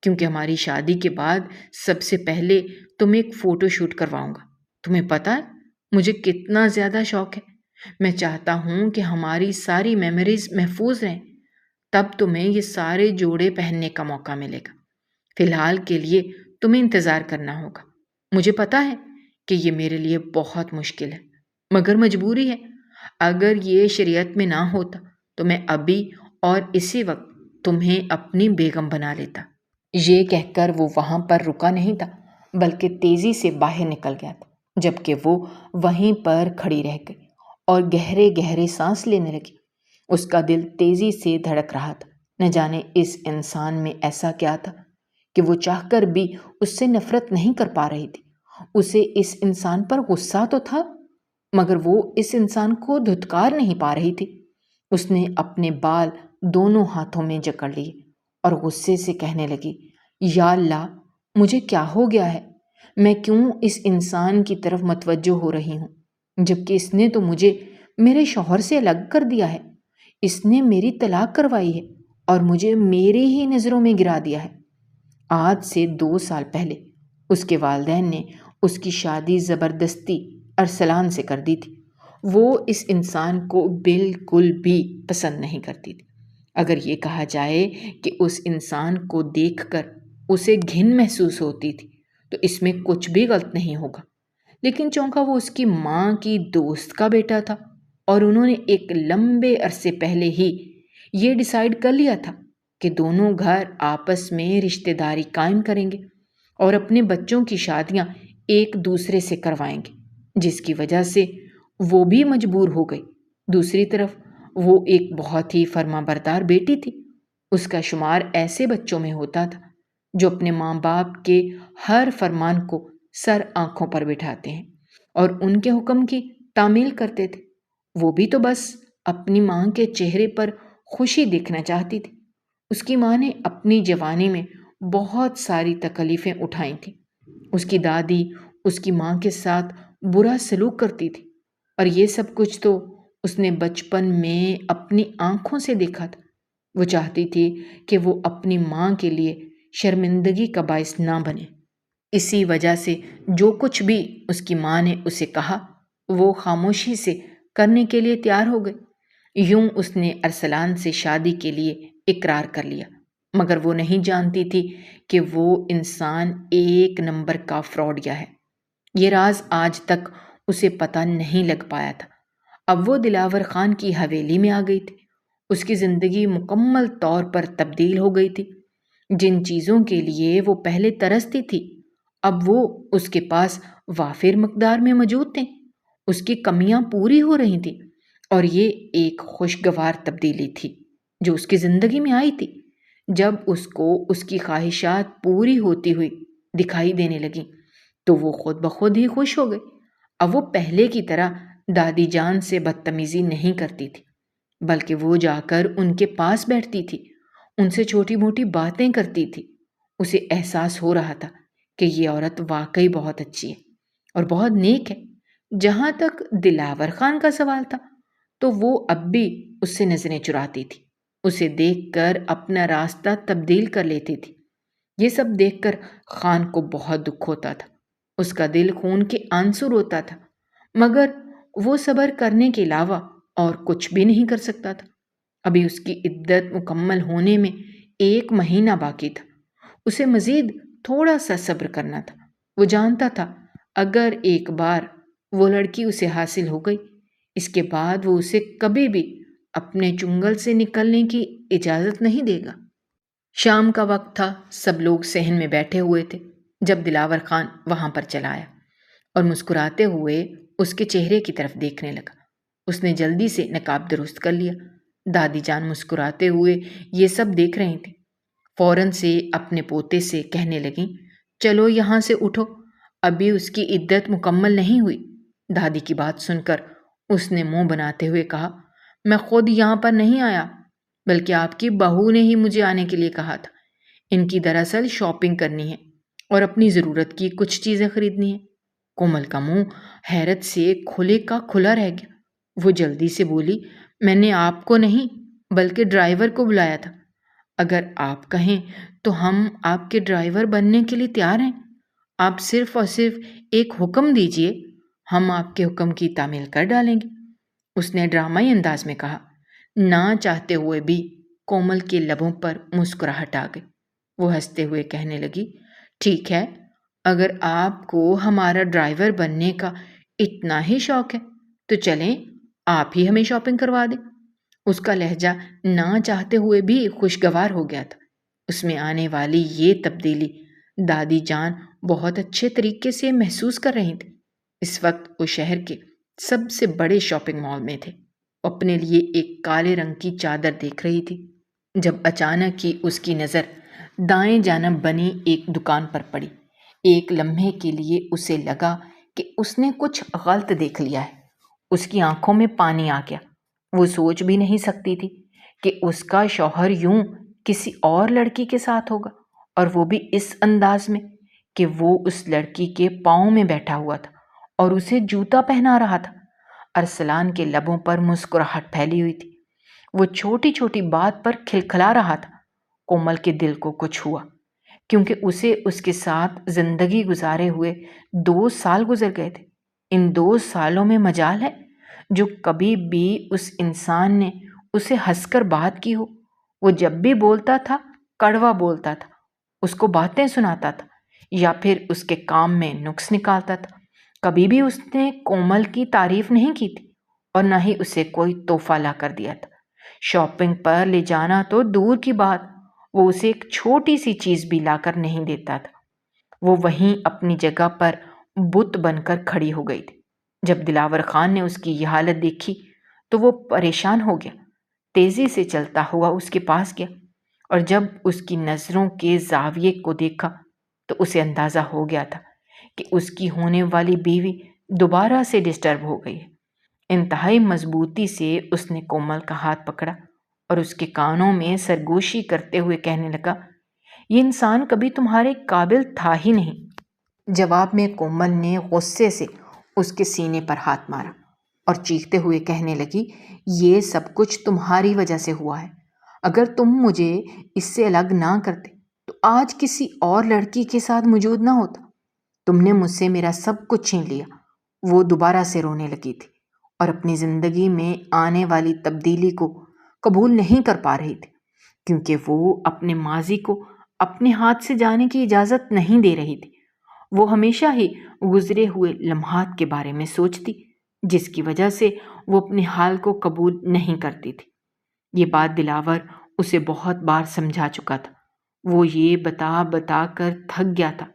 کیونکہ ہماری شادی کے بعد سب سے پہلے تم ایک فوٹو شوٹ کرواؤں گا۔ تمہیں پتہ ہے مجھے کتنا زیادہ شوق ہے، میں چاہتا ہوں کہ ہماری ساری میموریز محفوظ رہیں۔ تب تمہیں یہ سارے جوڑے پہننے کا موقع ملے گا۔ فی الحال کے لیے تمہیں انتظار کرنا ہوگا۔ مجھے پتہ ہے کہ یہ میرے لیے بہت مشکل ہے، مگر مجبوری ہے۔ اگر یہ شریعت میں نہ ہوتا تو میں ابھی اور اسی وقت تمہیں اپنی بیگم بنا لیتا۔ یہ کہہ کر وہ وہاں پر رکا نہیں تھا، بلکہ تیزی سے باہر نکل گیا تھا، جبکہ وہ وہیں پر کھڑی رہ گئی اور گہرے گہرے سانس لینے لگی۔ اس کا دل تیزی سے دھڑک رہا تھا۔ نہ جانے اس انسان میں ایسا کیا تھا کہ وہ چاہ کر بھی اس سے نفرت نہیں کر پا رہی تھی۔ اسے اس انسان پر غصہ تو تھا، مگر وہ اس انسان کو دھتکار نہیں پا رہی تھی۔ اس نے اپنے بال دونوں ہاتھوں میں جکڑ لیے اور غصے سے کہنے لگی، یا اللہ، مجھے کیا ہو گیا ہے؟ میں کیوں اس انسان کی طرف متوجہ ہو رہی ہوں، جبکہ اس نے تو مجھے میرے شوہر سے الگ کر دیا ہے، اس نے میری طلاق کروائی ہے اور مجھے میری ہی نظروں میں گرا دیا ہے۔ آج سے 2 سال پہلے اس کے والدین نے اس کی شادی زبردستی ارسلان سے کر دی تھی۔ وہ اس انسان کو بالکل بھی پسند نہیں کرتی تھی۔ اگر یہ کہا جائے کہ اس انسان کو دیکھ کر اسے گھن محسوس ہوتی تھی تو اس میں کچھ بھی غلط نہیں ہوگا، لیکن چونکہ وہ اس کی ماں کی دوست کا بیٹا تھا اور انہوں نے ایک لمبے عرصے پہلے ہی یہ ڈیسائیڈ کر لیا تھا کہ دونوں گھر آپس میں رشتہ داری قائم کریں گے اور اپنے بچوں کی شادیاں ایک دوسرے سے کروائیں گے، جس کی وجہ سے وہ بھی مجبور ہو گئی۔ دوسری طرف وہ ایک بہت ہی فرما بردار بیٹی تھی۔ اس کا شمار ایسے بچوں میں ہوتا تھا جو اپنے ماں باپ کے ہر فرمان کو سر آنکھوں پر بٹھاتے ہیں اور ان کے حکم کی تعمیل کرتے تھے۔ وہ بھی تو بس اپنی ماں کے چہرے پر خوشی دیکھنا چاہتی تھی۔ اس کی ماں نے اپنی جوانی میں بہت ساری تکلیفیں اٹھائی تھیں۔ اس کی دادی اس کی ماں کے ساتھ برا سلوک کرتی تھی، اور یہ سب کچھ تو اس نے بچپن میں اپنی آنکھوں سے دیکھا تھا۔ وہ چاہتی تھی کہ وہ اپنی ماں کے لیے شرمندگی کا باعث نہ بنے۔ اسی وجہ سے جو کچھ بھی اس کی ماں نے اسے کہا وہ خاموشی سے کرنے کے لیے تیار ہو گئی۔ یوں اس نے ارسلان سے شادی کے لیے اقرار کر لیا، مگر وہ نہیں جانتی تھی کہ وہ انسان ایک نمبر کا فراڈیا ہے۔ یہ راز آج تک اسے پتہ نہیں لگ پایا تھا۔ اب وہ دلاور خان کی حویلی میں آ گئی تھی۔ اس کی زندگی مکمل طور پر تبدیل ہو گئی تھی۔ جن چیزوں کے لیے وہ پہلے ترستی تھی اب وہ اس کے پاس وافر مقدار میں موجود تھیں۔ اس کی کمیاں پوری ہو رہی تھیں، اور یہ ایک خوشگوار تبدیلی تھی جو اس کی زندگی میں آئی تھی۔ جب اس کو اس کی خواہشات پوری ہوتی ہوئی دکھائی دینے لگیں تو وہ خود بخود ہی خوش ہو گئی۔ اب وہ پہلے کی طرح دادی جان سے بدتمیزی نہیں کرتی تھی، بلکہ وہ جا کر ان کے پاس بیٹھتی تھی، ان سے چھوٹی موٹی باتیں کرتی تھی۔ اسے احساس ہو رہا تھا کہ یہ عورت واقعی بہت اچھی ہے اور بہت نیک ہے۔ جہاں تک دلاور خان کا سوال تھا تو وہ اب بھی اس سے نظریں چراتی تھی، اسے دیکھ کر اپنا راستہ تبدیل کر لیتی تھی۔ یہ سب دیکھ کر خان کو بہت دکھ ہوتا تھا۔ اس کا دل خون کے آنسو روتا تھا، مگر وہ صبر کرنے کے علاوہ اور کچھ بھی نہیں کر سکتا تھا۔ ابھی اس کی عدت مکمل ہونے میں 1 مہینہ باقی تھا۔ اسے مزید تھوڑا سا صبر کرنا تھا۔ وہ جانتا تھا اگر ایک بار وہ لڑکی اسے حاصل ہو گئی، اس کے بعد وہ اسے کبھی بھی اپنے چنگل سے نکلنے کی اجازت نہیں دے گا۔ شام کا وقت تھا، سب لوگ صحن میں بیٹھے ہوئے تھے جب دلاور خان وہاں پر چلا آیا اور مسکراتے ہوئے اس کے چہرے کی طرف دیکھنے لگا۔ اس نے جلدی سے نقاب درست کر لیا۔ دادی جان مسکراتے ہوئے یہ سب دیکھ رہی تھیں۔ فوراً سے اپنے پوتے سے کہنے لگیں، چلو یہاں سے اٹھو، ابھی اس کی عدت مکمل نہیں ہوئی۔ دادی کی بات سن کر اس نے منہ بناتے ہوئے کہا، میں خود یہاں پر نہیں آیا، بلکہ آپ کی بہو نے ہی مجھے آنے کے لیے کہا تھا۔ ان کی دراصل شاپنگ کرنی ہے اور اپنی ضرورت کی کچھ چیزیں خریدنی ہیں۔ کومل کا منہ حیرت سے کھلے کا کھلا رہ گیا۔ وہ جلدی سے بولی، میں نے آپ کو نہیں بلکہ ڈرائیور کو بلایا تھا۔ اگر آپ کہیں تو ہم آپ کے ڈرائیور بننے کے لیے تیار ہیں۔ آپ صرف اور صرف ایک حکم دیجئے، ہم آپ کے حکم کی تعمیل کر ڈالیں گے۔ اس نے ڈرامائی انداز میں کہا۔ نہ چاہتے ہوئے بھی کومل کے لبوں پر مسکراہٹ آ گئی۔ وہ ہنستے ہوئے کہنے لگی، ٹھیک ہے، اگر آپ کو ہمارا ڈرائیور بننے کا اتنا ہی شوق ہے تو چلیں آپ ہی ہمیں شاپنگ کروا دیں۔ اس کا لہجہ نہ چاہتے ہوئے بھی خوشگوار ہو گیا تھا۔ اس میں آنے والی یہ تبدیلی دادی جان بہت اچھے طریقے سے محسوس کر رہی تھی۔ اس وقت وہ شہر کے سب سے بڑے شاپنگ مال میں تھے۔ وہ اپنے لیے ایک کالے رنگ کی چادر دیکھ رہی تھی جب اچانک ہی اس کی نظر دائیں جانب بنی ایک دکان پر پڑی۔ ایک لمحے کے لیے اسے لگا کہ اس نے کچھ غلط دیکھ لیا ہے۔ اس کی آنکھوں میں پانی آ گیا۔ وہ سوچ بھی نہیں سکتی تھی کہ اس کا شوہر یوں کسی اور لڑکی کے ساتھ ہوگا، اور وہ بھی اس انداز میں کہ وہ اس لڑکی کے پاؤں میں بیٹھا ہوا تھا اور اسے جوتا پہنا رہا تھا۔ ارسلان کے لبوں پر مسکراہٹ پھیلی ہوئی تھی۔ وہ چھوٹی چھوٹی بات پر کھلکھلا رہا تھا۔ کومل کے دل کو کچھ ہوا، کیونکہ اسے اس کے ساتھ زندگی گزارے ہوئے 2 سال گزر گئے تھے۔ ان 2 سالوں میں مجال ہے جو کبھی بھی اس انسان نے اسے ہنس کر بات کی ہو۔ وہ جب بھی بولتا تھا کڑوا بولتا تھا، اس کو باتیں سناتا تھا یا پھر اس کے کام میں نقص نکالتا تھا۔ کبھی بھی اس نے کومل کی تعریف نہیں کی تھی اور نہ ہی اسے کوئی تحفہ لا کر دیا تھا۔ شاپنگ پر لے جانا تو دور کی بات، وہ اسے ایک چھوٹی سی چیز بھی لا کر نہیں دیتا تھا۔ وہ وہیں اپنی جگہ پر بت بن کر کھڑی ہو گئی تھی۔ جب دلاور خان نے اس کی یہ حالت دیکھی تو وہ پریشان ہو گیا، تیزی سے چلتا ہوا اس کے پاس گیا، اور جب اس کی نظروں کے زاویے کو دیکھا تو اسے اندازہ ہو گیا تھا کہ اس کی ہونے والی بیوی دوبارہ سے ڈسٹرب ہو گئی ہے۔ انتہائی مضبوطی سے اس نے کومل کا ہاتھ پکڑا اور اس کے کانوں میں سرگوشی کرتے ہوئے کہنے لگا، یہ انسان کبھی تمہارے قابل تھا ہی نہیں۔ جواب میں کومل نے غصے سے اس کے سینے پر ہاتھ مارا اور چیختے ہوئے کہنے لگی، یہ سب کچھ تمہاری وجہ سے ہوا ہے۔ اگر تم مجھے اس سے الگ نہ کرتے تو آج کسی اور لڑکی کے ساتھ موجود نہ ہوتا۔ تم نے مجھ سے میرا سب کچھ چھین لیا۔ وہ دوبارہ سے رونے لگی تھی اور اپنی زندگی میں آنے والی تبدیلی کو قبول نہیں کر پا رہی تھی، کیونکہ وہ اپنے ماضی کو اپنے ہاتھ سے جانے کی اجازت نہیں دے رہی تھی۔ وہ ہمیشہ ہی گزرے ہوئے لمحات کے بارے میں سوچتی، جس کی وجہ سے وہ اپنے حال کو قبول نہیں کرتی تھی۔ یہ بات دلاور اسے بہت بار سمجھا چکا تھا۔ وہ یہ بتا بتا کر تھک گیا تھا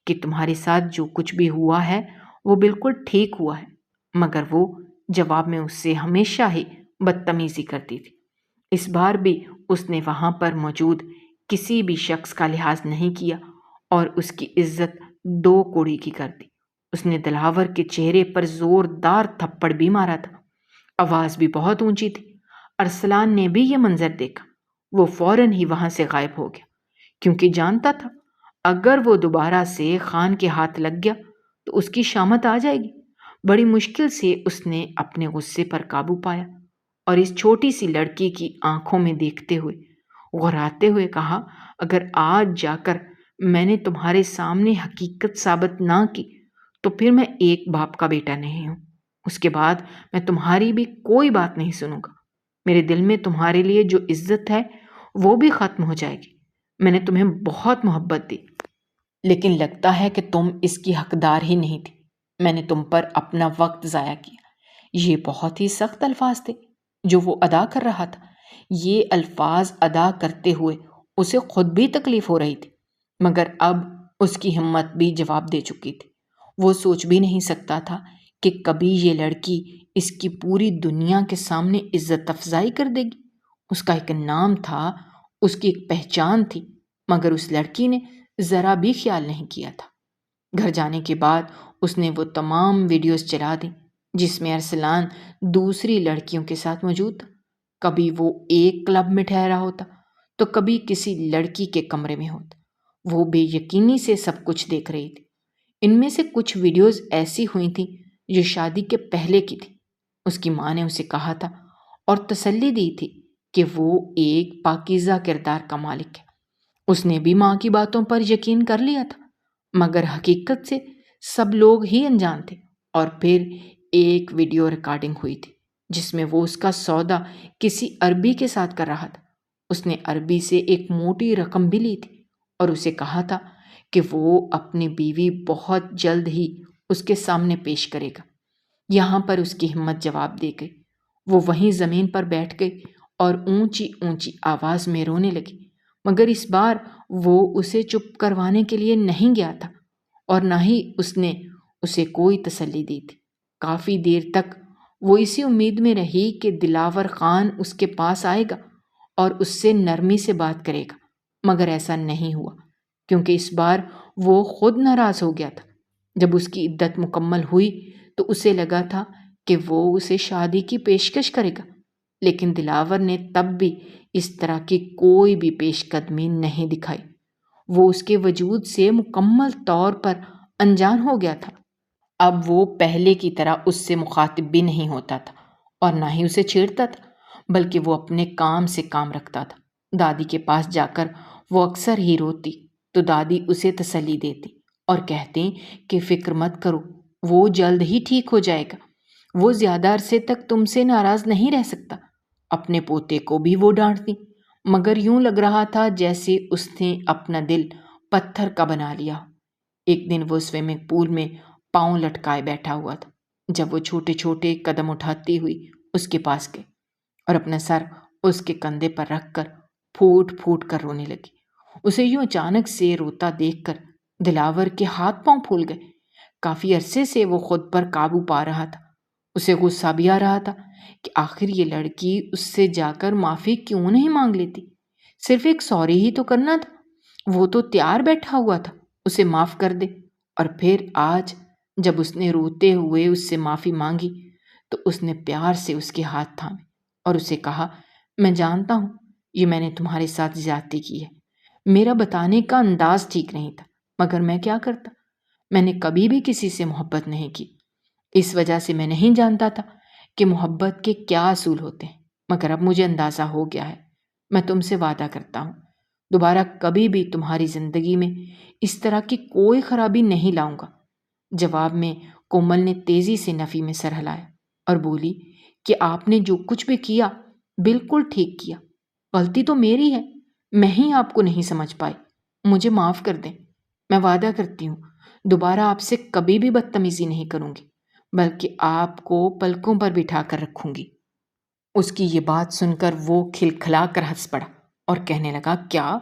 کہ تمہارے ساتھ جو کچھ بھی ہوا ہے وہ بالکل ٹھیک ہوا ہے، مگر وہ جواب میں اس سے ہمیشہ ہی بدتمیزی کرتی تھی۔ اس بار بھی اس نے وہاں پر موجود کسی بھی شخص کا لحاظ نہیں کیا اور اس کی عزت دو کوڑی کی کر دی۔ اس نے دلاور کے چہرے پر زوردار تھپڑ بھی مارا تھا۔ آواز بھی بہت اونچی تھی۔ ارسلان نے بھی یہ منظر دیکھا۔ وہ فوراً ہی وہاں سے غائب ہو گیا، کیونکہ جانتا تھا اگر وہ دوبارہ سے خان کے ہاتھ لگ گیا تو اس کی شامت آ جائے گی۔ بڑی مشکل سے اس نے اپنے غصے پر قابو پایا اور اس چھوٹی سی لڑکی کی آنکھوں میں دیکھتے ہوئے غراتے ہوئے کہا، اگر آج جا کر میں نے تمہارے سامنے حقیقت ثابت نہ کی تو پھر میں ایک باپ کا بیٹا نہیں ہوں۔ اس کے بعد میں تمہاری بھی کوئی بات نہیں سنوں گا۔ میرے دل میں تمہارے لیے جو عزت ہے وہ بھی ختم ہو جائے گی۔ میں نے تمہیں بہت محبت دی، لیکن لگتا ہے کہ تم اس کی حقدار ہی نہیں تھی۔ میں نے تم پر اپنا وقت ضائع کیا۔ یہ بہت ہی سخت الفاظ تھے جو وہ ادا کر رہا تھا۔ یہ الفاظ ادا کرتے ہوئے اسے خود بھی تکلیف ہو رہی تھی، مگر اب اس کی ہمت بھی جواب دے چکی تھی۔ وہ سوچ بھی نہیں سکتا تھا کہ کبھی یہ لڑکی اس کی پوری دنیا کے سامنے عزت افزائی کر دے گی۔ اس کا ایک نام تھا، اس کی ایک پہچان تھی، مگر اس لڑکی نے ذرا بھی خیال نہیں کیا تھا۔ گھر جانے کے بعد اس نے وہ تمام ویڈیوز چلا دیں جس میں ارسلان دوسری لڑکیوں کے ساتھ موجود تھا۔ کبھی وہ ایک کلب میں ٹھہرا ہوتا تو کبھی کسی لڑکی کے کمرے میں ہوتا۔ وہ بے یقینی سے سب کچھ دیکھ رہی تھی۔ ان میں سے کچھ ویڈیوز ایسی ہوئی تھیں جو شادی کے پہلے کی تھی۔ اس کی ماں نے اسے کہا تھا اور تسلی دی تھی کہ وہ ایک پاکیزہ کردار کا مالک ہے۔ اس نے بھی ماں کی باتوں پر یقین کر لیا تھا، مگر حقیقت سے سب لوگ ہی انجان تھے۔ اور پھر ایک ویڈیو ریکارڈنگ ہوئی تھی جس میں وہ اس کا سودا کسی عربی کے ساتھ کر رہا تھا۔ اس نے عربی سے ایک موٹی رقم بھی لی تھی اور اسے کہا تھا کہ وہ اپنی بیوی بہت جلد ہی اس کے سامنے پیش کرے گا۔ یہاں پر اس کی ہمت جواب دے گئی۔ وہ وہیں زمین پر بیٹھ گئی اور اونچی اونچی آواز میں رونے لگی، مگر اس بار وہ اسے چپ کروانے کے لیے نہیں گیا تھا اور نہ ہی اس نے اسے کوئی تسلی دی تھی۔ کافی دیر تک وہ اسی امید میں رہی کہ دلاور خان اس کے پاس آئے گا اور اس سے نرمی سے بات کرے گا، مگر ایسا نہیں ہوا، کیونکہ اس بار وہ خود ناراض ہو گیا تھا۔ جب اس کی عدت مکمل ہوئی تو اسے لگا تھا کہ وہ اسے شادی کی پیشکش کرے گا، لیکن دلاور نے تب بھی اس طرح کی کوئی بھی پیش قدمی نہیں دکھائی۔ وہ اس کے وجود سے مکمل طور پر انجان ہو گیا تھا۔ اب وہ پہلے کی طرح اس سے مخاطب بھی نہیں ہوتا تھا اور نہ ہی اسے چھیڑتا تھا، بلکہ وہ اپنے کام سے کام رکھتا تھا۔ دادی کے پاس جا کر وہ اکثر ہی روتی تو دادی اسے تسلی دیتی اور کہتی کہ فکر مت کرو، وہ جلد ہی ٹھیک ہو جائے گا۔ وہ زیادہ عرصے تک تم سے ناراض نہیں رہ سکتا۔ اپنے پوتے کو بھی وہ ڈانٹتی، مگر یوں لگ رہا تھا جیسے اس نے اپنا دل پتھر کا بنا لیا۔ ایک دن وہ سوئمنگ پول میں پاؤں لٹکائے بیٹھا ہوا تھا جب وہ چھوٹے چھوٹے قدم اٹھاتی ہوئی اس کے پاس گئی اور اپنا سر اس کے کندھے پر رکھ کر پھوٹ پھوٹ کر رونے لگی۔ اسے یوں اچانک سے روتا دیکھ کر دلاور کے ہاتھ پاؤں پھول گئے۔ کافی عرصے سے وہ خود پر قابو پا رہا تھا۔ اسے غصہ بھی آ رہا تھا کہ آخر یہ لڑکی اس سے جا کر معافی کیوں نہیں مانگ لیتی؟ صرف ایک سوری ہی تو کرنا تھا، وہ تو تیار بیٹھا ہوا تھا اسے معاف کر دے۔ اور پھر آج جب اس نے روتے ہوئے اس سے معافی مانگی تو اس نے پیار سے اس کے ہاتھ تھامے اور اسے کہا، میں جانتا ہوں یہ میں نے تمہارے ساتھ زیادتی کی ہے، میرا بتانے کا انداز ٹھیک نہیں تھا، مگر میں کیا کرتا؟ میں نے کبھی بھی کسی سے محبت نہیں کی، اس وجہ سے میں نہیں جانتا تھا کہ محبت کے کیا اصول ہوتے ہیں، مگر اب مجھے اندازہ ہو گیا ہے۔ میں تم سے وعدہ کرتا ہوں دوبارہ کبھی بھی تمہاری زندگی میں اس طرح کی کوئی خرابی نہیں لاؤں گا۔ جواب میں کومل نے تیزی سے نفی میں سر ہلایا اور بولی کہ آپ نے جو کچھ بھی کیا بالکل ٹھیک کیا، غلطی تو میری ہے، میں ہی آپ کو نہیں سمجھ پائی، مجھے معاف کر دیں۔ میں وعدہ کرتی ہوں دوبارہ آپ سے کبھی بھی بدتمیزی نہیں کروں گی، بلکہ آپ کو پلکوں پر بٹھا کر رکھوں گی۔ اس کی یہ بات سن کر وہ کھلکھلا کر ہنس پڑا اور کہنے لگا، کیا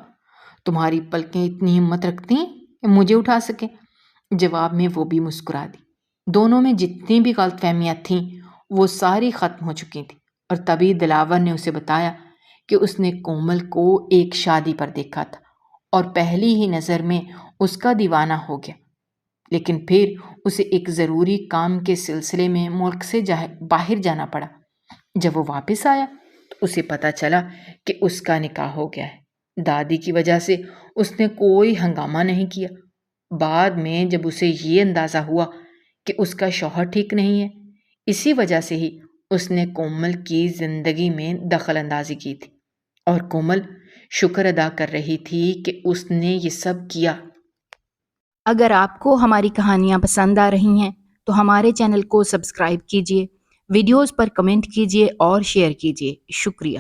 تمہاری پلکیں اتنی ہمت رکھتی ہیں کہ مجھے اٹھا سکیں؟ جواب میں وہ بھی مسکرا دی۔ دونوں میں جتنی بھی غلط فہمیاں تھیں وہ ساری ختم ہو چکی تھیں، اور تبھی دلاور نے اسے بتایا کہ اس نے کومل کو ایک شادی پر دیکھا تھا اور پہلی ہی نظر میں اس کا دیوانہ ہو گیا، لیکن پھر اسے ایک ضروری کام کے سلسلے میں ملک سے باہر جانا پڑا۔ جب وہ واپس آیا تو اسے پتہ چلا کہ اس کا نکاح ہو گیا ہے۔ دادی کی وجہ سے اس نے کوئی ہنگامہ نہیں کیا۔ بعد میں جب اسے یہ اندازہ ہوا کہ اس کا شوہر ٹھیک نہیں ہے، اسی وجہ سے ہی اس نے کومل کی زندگی میں دخل اندازی کی تھی، اور کومل شکر ادا کر رہی تھی کہ اس نے یہ سب کیا۔ اگر آپ کو ہماری کہانیاں پسند آ رہی ہیں تو ہمارے چینل کو سبسکرائب کیجیے، ویڈیوز پر کمنٹ کیجیے اور شیئر کیجیے۔ شکریہ۔